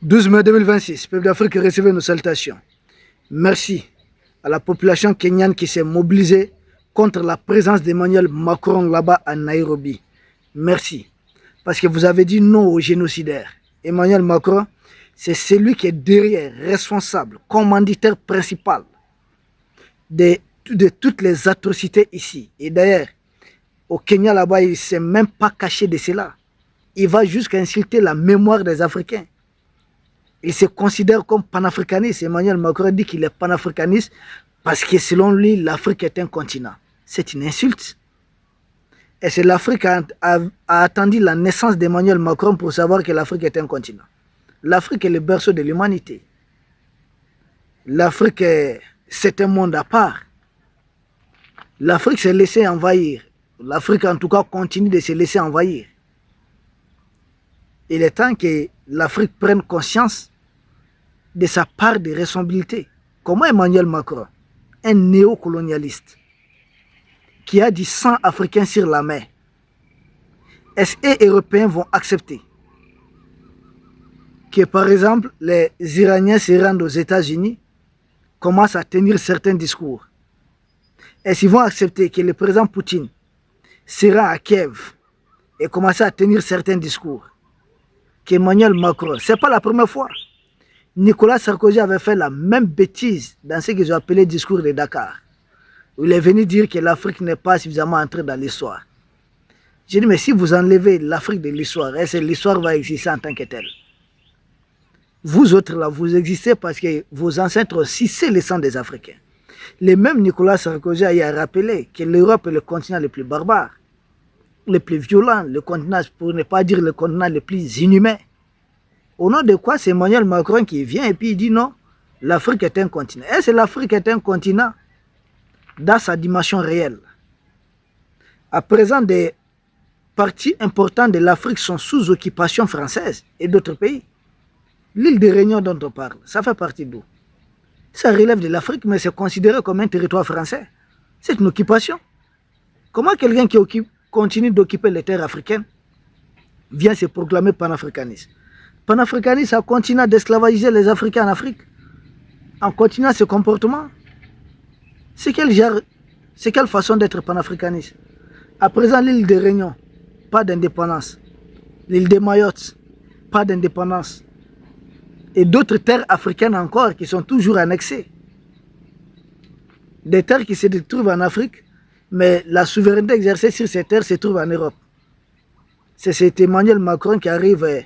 12 mai 2026, peuple d'Afrique, recevez nos salutations. Merci à la population kenyane qui s'est mobilisée contre la présence d'Emmanuel Macron là-bas à Nairobi. Merci. Parce que vous avez dit non aux génocidaires. Emmanuel Macron, c'est celui qui est derrière, responsable, commanditaire principal de toutes les atrocités ici. Et d'ailleurs, au Kenya là-bas, il ne s'est même pas caché de cela. Il va jusqu'à insulter la mémoire des Africains. Il se considère comme panafricaniste. Emmanuel Macron dit qu'il est panafricaniste parce que selon lui, l'Afrique est un continent. C'est une insulte. Et c'est l'Afrique qui a attendu la naissance d'Emmanuel Macron pour savoir que l'Afrique est un continent. L'Afrique est le berceau de l'humanité. L'Afrique, c'est un monde à part. L'Afrique s'est laissée envahir. L'Afrique, en tout cas, continue de se laisser envahir. Il est temps que l'Afrique prenne conscience de sa part de responsabilité. Comment Emmanuel Macron, un néocolonialiste, qui a dit 100 Africains sur la mer, est-ce que les Européens vont accepter que, par exemple, les Iraniens se rendent aux États-Unis, commencent à tenir certains discours? Est-ce qu'ils vont accepter que le président Poutine se rend à Kiev et commence à tenir certains discours? Qu'Emmanuel Macron, ce n'est pas la première fois. Nicolas Sarkozy avait fait la même bêtise dans ce qu'ils ont appelé le discours de Dakar. Où il est venu dire que l'Afrique n'est pas suffisamment entrée dans l'histoire. J'ai dit, mais si vous enlevez l'Afrique de l'histoire, est-ce que l'histoire va exister en tant que telle? Vous autres là, vous existez parce que vos ancêtres ont sucé le sang des Africains. Le même Nicolas Sarkozy a rappelé que l'Europe est le continent le plus barbare, le plus violent, le continent, pour ne pas dire le continent le plus inhumain. Au nom de quoi c'est Emmanuel Macron qui vient et puis il dit non, l'Afrique est un continent. Est-ce que l'Afrique est un continent dans sa dimension réelle? À présent, des parties importantes de l'Afrique sont sous occupation française et d'autres pays. L'île de Réunion dont on parle, ça fait partie d'où? Ça relève de l'Afrique, mais c'est considéré comme un territoire français. C'est une occupation. Comment quelqu'un qui continue d'occuper les terres africaines vient se proclamer panafricaniste? Panafricaniste, ça continue d'esclavagiser les Africains en Afrique en continuant ce comportement. C'est quelle façon d'être panafricaniste? À présent, l'île de Réunion, pas d'indépendance. L'île de Mayotte, pas d'indépendance. Et d'autres terres africaines encore qui sont toujours annexées. Des terres qui se trouvent en Afrique, mais la souveraineté exercée sur ces terres se trouve en Europe. C'est cet Emmanuel Macron qui arrive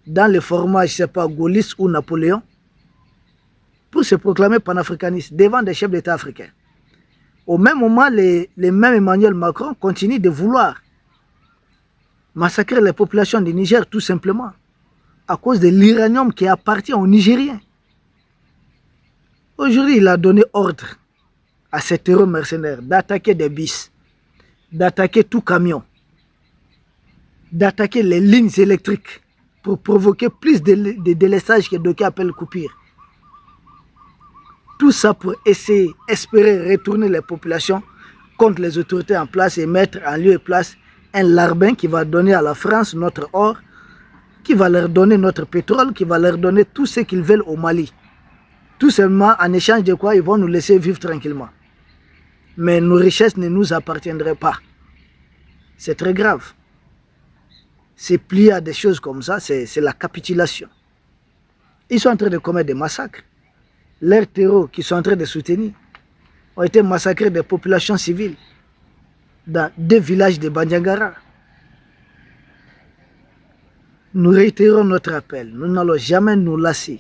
dans le format, je ne sais pas, gaulliste ou Napoléon, pour se proclamer panafricaniste devant des chefs d'État africains. Au même moment, les mêmes Emmanuel Macron continuent de vouloir massacrer les populations du Niger tout simplement à cause de l'uranium qui appartient aux Nigériens. Aujourd'hui, il a donné ordre à ces terreurs mercenaires d'attaquer des bus, d'attaquer tout camion, d'attaquer les lignes électriques pour provoquer plus de délestage que d'aucuns appellent coupure. Tout ça pour essayer, espérer retourner les populations contre les autorités en place et mettre en lieu et place un larbin qui va donner à la France notre or, qui va leur donner notre pétrole, qui va leur donner tout ce qu'ils veulent au Mali. Tout simplement en échange de quoi ils vont nous laisser vivre tranquillement. Mais nos richesses ne nous appartiendraient pas. C'est très grave. C'est plié à des choses comme ça, c'est la capitulation. Ils sont en train de commettre des massacres. Leurs terreaux qu'ils sont en train de soutenir ont été massacrés des populations civiles dans 2 villages de Bandiagara. Nous réitérons notre appel. Nous n'allons jamais nous lasser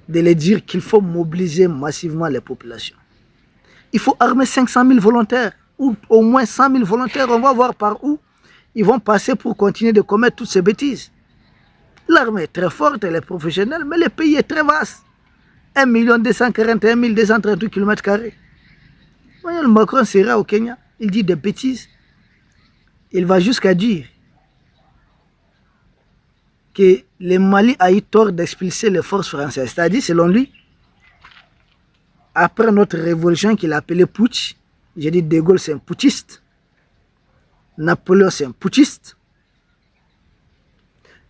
de les dire qu'il faut mobiliser massivement les populations. Il faut armer 500 000 volontaires ou au moins 100 000 volontaires. On va voir par où ils vont passer pour continuer de commettre toutes ces bêtises. L'armée est très forte, elle est professionnelle, mais le pays est très vaste. 1 241 238 km². Emmanuel Macron sera au Kenya, il dit des bêtises. Il va jusqu'à dire que le Mali a eu tort d'expulser les forces françaises. C'est-à-dire, selon lui, après notre révolution qu'il a appelée putsch, j'ai dit De Gaulle c'est un putschiste, Napoléon c'est un putschiste,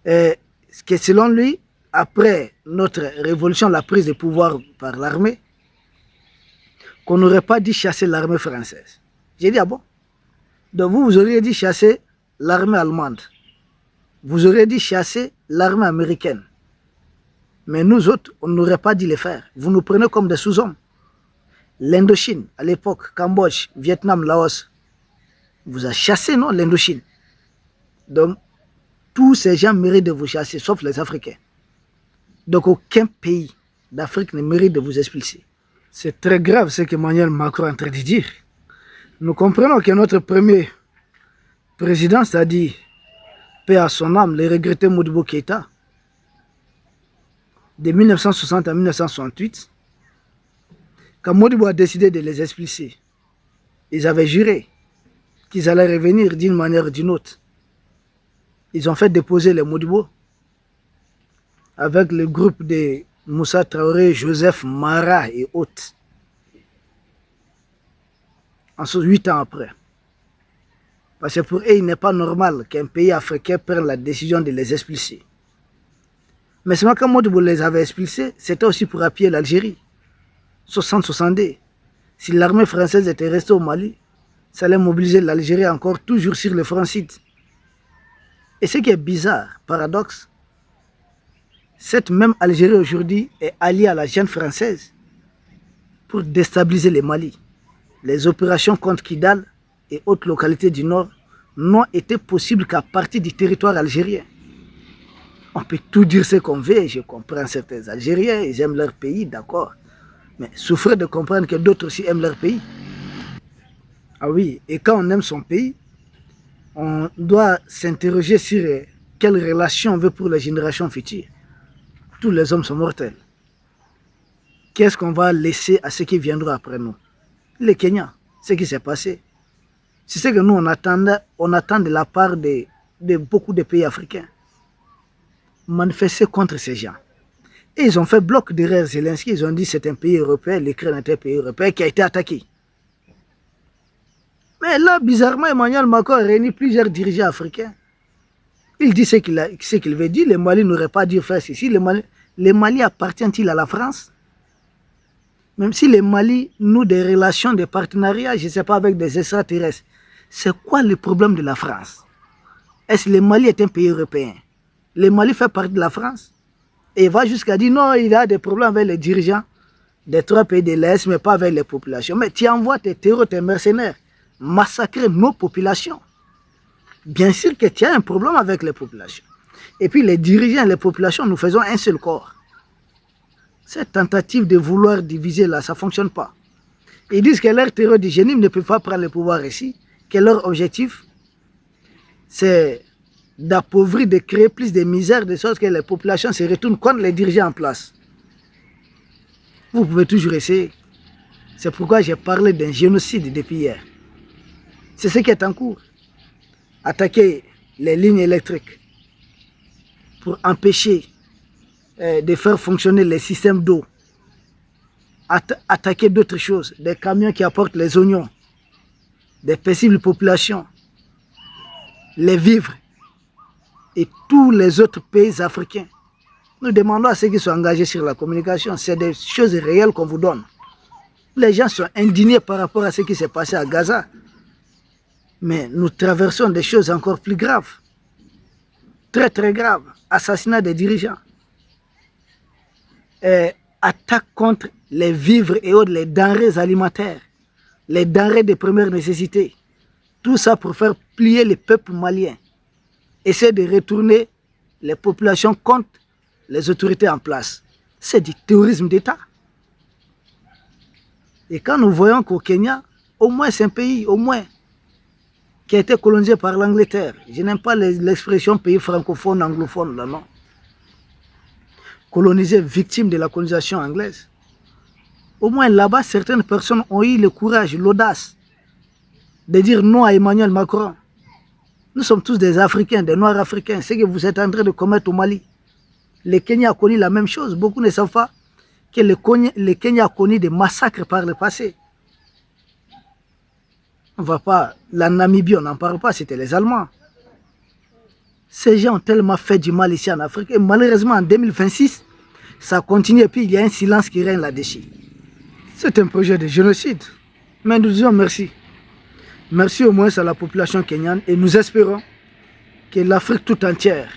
et que selon lui, après notre révolution, la prise de pouvoir par l'armée, qu'on n'aurait pas dû chasser l'armée française. J'ai dit, ah bon? Donc vous auriez dit chasser l'armée allemande. Vous auriez dit chasser l'armée américaine. Mais nous autres, on n'aurait pas dû le faire. Vous nous prenez comme des sous-hommes. L'Indochine, à l'époque, Cambodge, Vietnam, Laos, vous a chassé, non, l'Indochine. Donc, tous ces gens méritent de vous chasser, sauf les Africains. Donc, aucun pays d'Afrique ne mérite de vous expulser. C'est très grave ce qu'Emmanuel Macron est en train de dire. Nous comprenons que notre premier président, c'est-à-dire, paix à son âme, le regretté Modibo Keïta, de 1960 à 1968, quand Modibo a décidé de les expulser, ils avaient juré qu'ils allaient revenir d'une manière ou d'une autre. Ils ont fait déposer les Modibo avec le groupe de Moussa Traoré, Joseph Mara et autres. Ensuite, 8 ans après. Parce que pour eux, il n'est pas normal qu'un pays africain prenne la décision de les expulser. Mais seulement quand Modibo les avait expulsés, c'était aussi pour appuyer l'Algérie. 60-62. Si l'armée française était restée au Mali, ça allait mobiliser l'Algérie encore toujours sur le front sud. Et ce qui est bizarre, paradoxe, cette même Algérie aujourd'hui est alliée à la junte française pour déstabiliser le Mali. Les opérations contre Kidal et autres localités du Nord n'ont été possibles qu'à partir du territoire algérien. On peut tout dire ce qu'on veut, je comprends certains Algériens, ils aiment leur pays, d'accord. Mais souffrir de comprendre que d'autres aussi aiment leur pays. Ah oui, et quand on aime son pays, on doit s'interroger sur quelle relation on veut pour les générations futures. Tous les hommes sont mortels. Qu'est-ce qu'on va laisser à ceux qui viendront après nous? Les Kenyans, ce qui s'est passé. C'est ce que nous on attend de la part de beaucoup de pays africains. Manifester contre ces gens. Et ils ont fait bloc derrière Zelensky, ils ont dit que c'est un pays européen, l'Ukraine est un pays européen qui a été attaqué. Mais là, bizarrement, Emmanuel Macron a réuni plusieurs dirigeants africains. Il dit ce qu'il veut dire, le Mali n'aurait pas dû faire ceci. Le Mali appartient-il à la France? Même si le Mali noue des relations de partenariat, je ne sais pas, avec des extraterrestres, c'est quoi le problème de la France? Est-ce que le Mali est un pays européen? Le Mali fait partie de la France? Et il va jusqu'à dire non, il a des problèmes avec les dirigeants des 3 pays de l'Est, mais pas avec les populations. Mais tu envoies tes terroristes, tes mercenaires, massacrer nos populations. Bien sûr que tu as un problème avec les populations. Et puis les dirigeants et les populations, nous faisons un seul corps. Cette tentative de vouloir diviser là, ça ne fonctionne pas. Ils disent que leur terreur du génie ne peut pas prendre le pouvoir ici, que leur objectif, c'est d'appauvrir, de créer plus de misère, de sorte que les populations se retournent contre les dirigeants en place. Vous pouvez toujours essayer. C'est pourquoi j'ai parlé d'un génocide depuis hier. C'est ce qui est en cours. Attaquer les lignes électriques pour empêcher de faire fonctionner les systèmes d'eau. Attaquer d'autres choses, des camions qui apportent les oignons, des paisibles populations, les vivres et tous les autres pays africains. Nous demandons à ceux qui sont engagés sur la communication, c'est des choses réelles qu'on vous donne. Les gens sont indignés par rapport à ce qui s'est passé à Gaza. Mais nous traversons des choses encore plus graves. Très très graves. Assassinat des dirigeants. Attaque contre les vivres et autres, les denrées alimentaires. Les denrées de première nécessité. Tout ça pour faire plier le peuple malien. Essayer de retourner les populations contre les autorités en place. C'est du terrorisme d'État. Et quand nous voyons qu'au Kenya, au moins c'est un pays, au moins, qui a été colonisé par l'Angleterre. Je n'aime pas l'expression pays francophone, anglophone, là, non. Colonisé, victime de la colonisation anglaise. Au moins là-bas, certaines personnes ont eu le courage, l'audace de dire non à Emmanuel Macron. Nous sommes tous des Africains, des Noirs africains. Ce que vous êtes en train de commettre au Mali. Le Kenya a connu la même chose. Beaucoup ne savent pas que le Kenya a connu des massacres par le passé. On ne va pas... La Namibie, on n'en parle pas, c'était les Allemands. Ces gens ont tellement fait du mal ici en Afrique. Et malheureusement, en 2026, ça continue et puis il y a un silence qui règne là-dessus. C'est un projet de génocide. Mais nous disons merci. Merci au moins à la population kenyane et nous espérons que l'Afrique tout entière,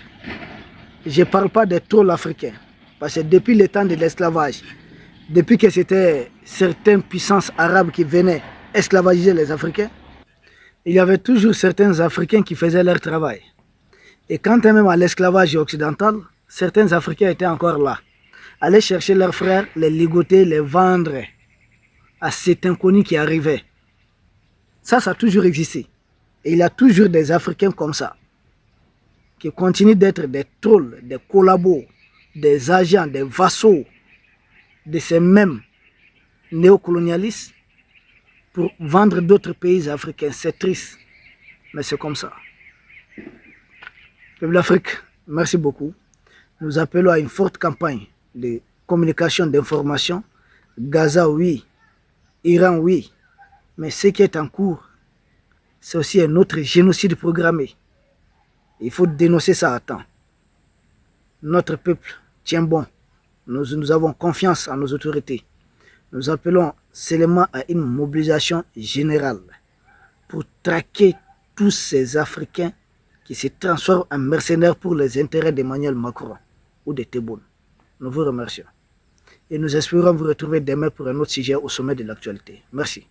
je ne parle pas des trolls africains, parce que depuis le temps de l'esclavage, depuis que c'était certaines puissances arabes qui venaient esclavagiser les Africains, il y avait toujours certains Africains qui faisaient leur travail. Et quant même à l'esclavage occidental, certains Africains étaient encore là, allaient chercher leurs frères, les ligoter, les vendre à cet inconnu qui arrivait. Ça a toujours existé. Et il y a toujours des Africains comme ça, qui continuent d'être des trolls, des collabos, des agents, des vassaux de ces mêmes néocolonialistes pour vendre d'autres pays africains. C'est triste, mais c'est comme ça. Peuple d'Afrique, merci beaucoup. Nous appelons à une forte campagne de communication, d'information. Gaza, oui. Iran, oui. Mais ce qui est en cours, c'est aussi un autre génocide programmé. Il faut dénoncer ça à temps. Notre peuple tient bon. Nous avons confiance en nos autorités. Nous appelons seulement à une mobilisation générale pour traquer tous ces Africains qui se transforment en mercenaires pour les intérêts d'Emmanuel Macron ou de Tebboune. Nous vous remercions. Et nous espérons vous retrouver demain pour un autre sujet au sommet de l'actualité. Merci.